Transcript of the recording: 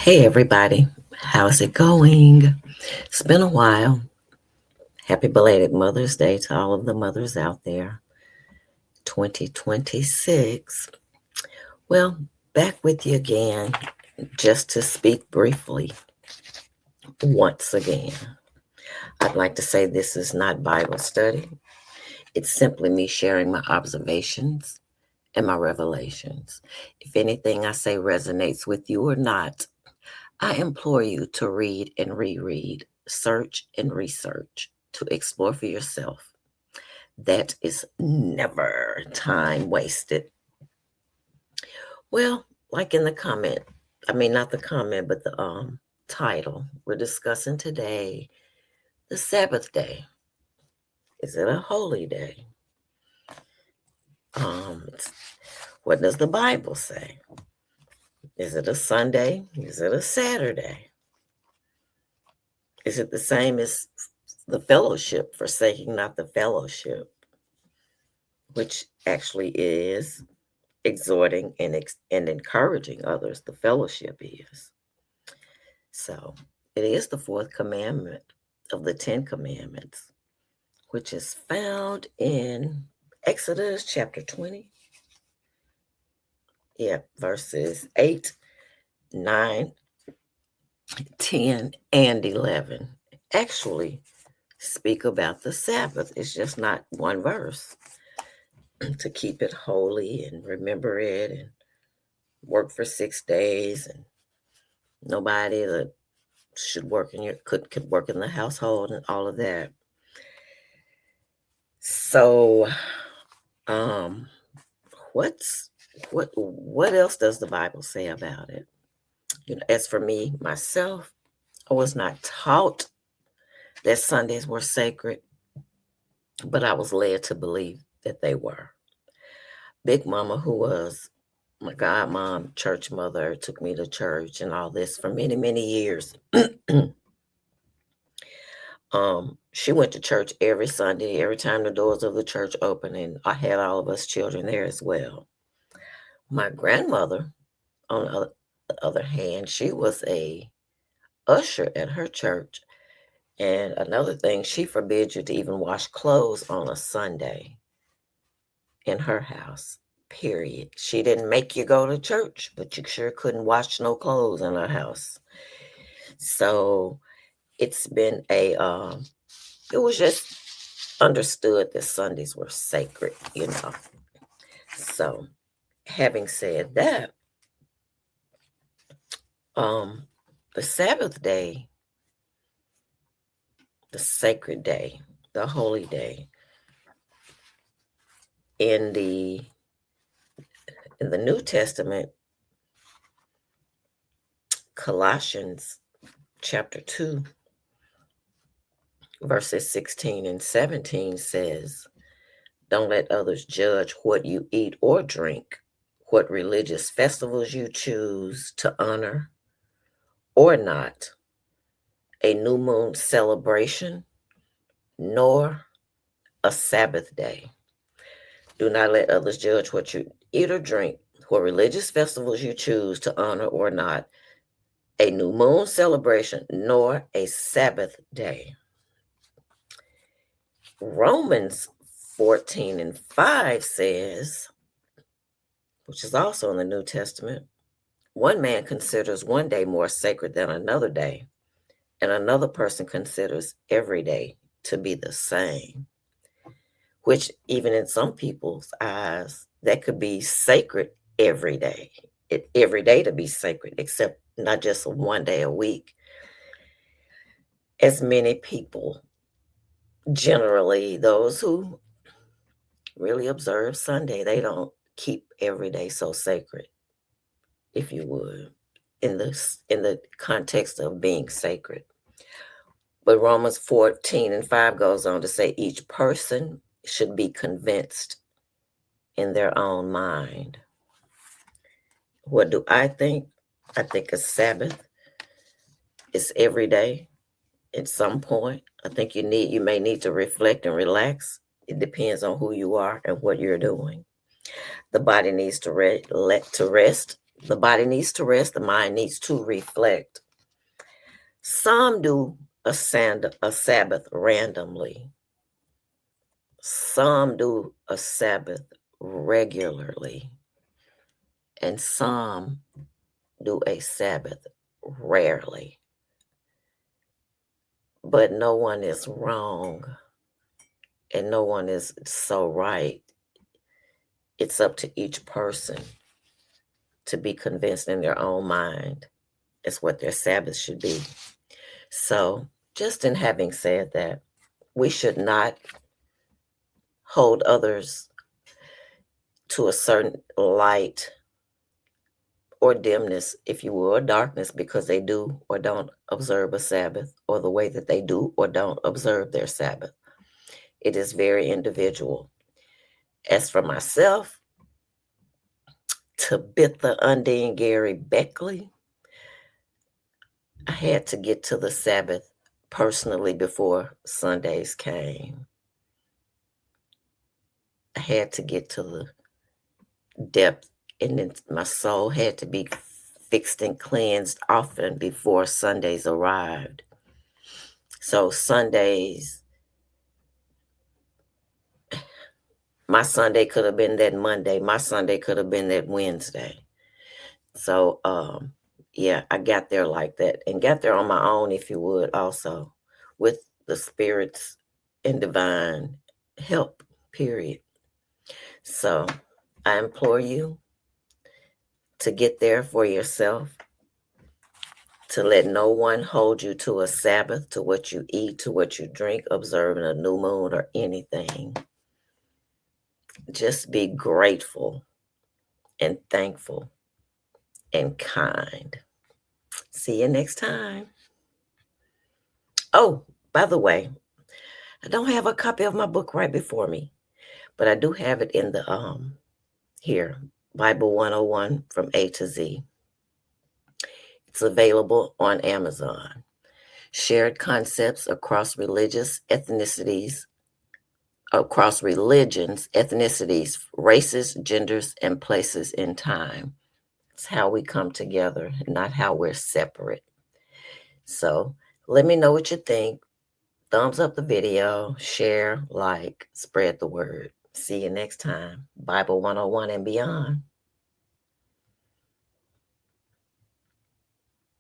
Hey everybody, how's it going? It's been a while. Happy belated Mother's Day to all of the mothers out there. 2026. Well, back with you again, just to speak briefly once again. I'd like to say this is not Bible study, it's simply me sharing my observations and my revelations. If anything I say resonates with you or not, I implore you to read and reread, search and research, to explore for yourself. That is never time wasted. Well, like in the comment, I mean, not the comment, but the title, we're discussing today the Sabbath day. Is it a holy day? What does the Bible say? Is it a Sunday? Is it a Saturday? Is it the same as the fellowship, forsaking not the fellowship, which actually is exhorting and encouraging others? The fellowship is. So it is the fourth commandment of the 10 commandments, which is found in Exodus chapter 20. Yeah, verses 8, 9, 10, and 11. Actually, speak about the Sabbath. It's just not one verse. To keep it holy and remember it and work for 6 days, and nobody that should work in your could work in the household and all of that. So um what else does the Bible say about it? As for me myself, I was not taught that Sundays were sacred, but I was led to believe that they were. Big Mama, who was my godmom, church mother, took me to church and all this for many, many years. She went to church every Sunday, every time the doors of the church opened, and I had all of us children there as well. My grandmother, on the other hand, she was a usher at her church. And another thing, she forbid you to even wash clothes on a Sunday in her house, period. She didn't make you go to church, but you sure couldn't wash no clothes in her house. So it's been it was just understood that Sundays were sacred. So having said that, the Sabbath day, the sacred day, the holy day, in the New Testament, Colossians chapter 2, verses 16 and 17 says, "Don't let others judge what you eat or drink, what religious festivals you choose to honor or not, a new moon celebration, nor a Sabbath day. Do not let others judge what you eat or drink, what religious festivals you choose to honor or not, a new moon celebration, nor a Sabbath day." Romans 14 and 5 says, which is also in the New Testament, one man considers one day more sacred than another day, and another person considers every day to be the same, which even in some people's eyes, that could be sacred every day. Every day to be sacred, except not just one day a week. As many people, generally those who really observe Sunday, they don't keep every day so sacred, if you would, in the context of being sacred. But Romans 14 and 5 goes on to say each person should be convinced in their own mind. What do I think? I think a Sabbath is every day at some point. I think you may need to reflect and relax. It depends on who you are and what you're doing. The body needs to let to rest The body needs to rest. The mind needs to reflect. Some do a Sabbath randomly. Some do a Sabbath regularly. And some do a Sabbath rarely. But no one is wrong and no one is so right. It's up to each person to be convinced in their own mind as what their Sabbath should be. So, just in having said that, we should not hold others to a certain light or dimness, if you will, or darkness because they do or don't observe a Sabbath, or the way that they do or don't observe their Sabbath. It is very individual. As for myself, Tabitha Undine Gary Beckley, I had to get to the Sabbath personally before Sundays came. I had to get to the depth, and then my soul had to be fixed and cleansed often before Sundays arrived. So Sundays, my Sunday could have been that Monday. My Sunday could have been that Wednesday. So, yeah, I got there like that and got there on my own, if you would, also with the spirits and divine help, period. So I implore you to get there for yourself, to let no one hold you to a Sabbath, to what you eat, to what you drink, observing a new moon or anything. Just be grateful and thankful and kind. See you next time. Oh, by the way, I don't have a copy of my book right before me, but I do have it in the here, Bible 101 from A to Z. It's available on Amazon. Shared concepts across religions, ethnicities, races, genders, and places in time. It's how we come together, not how we're separate. So let me know what you think. Thumbs up the video, share, like, spread the word. See you next time. Bible 101 and beyond.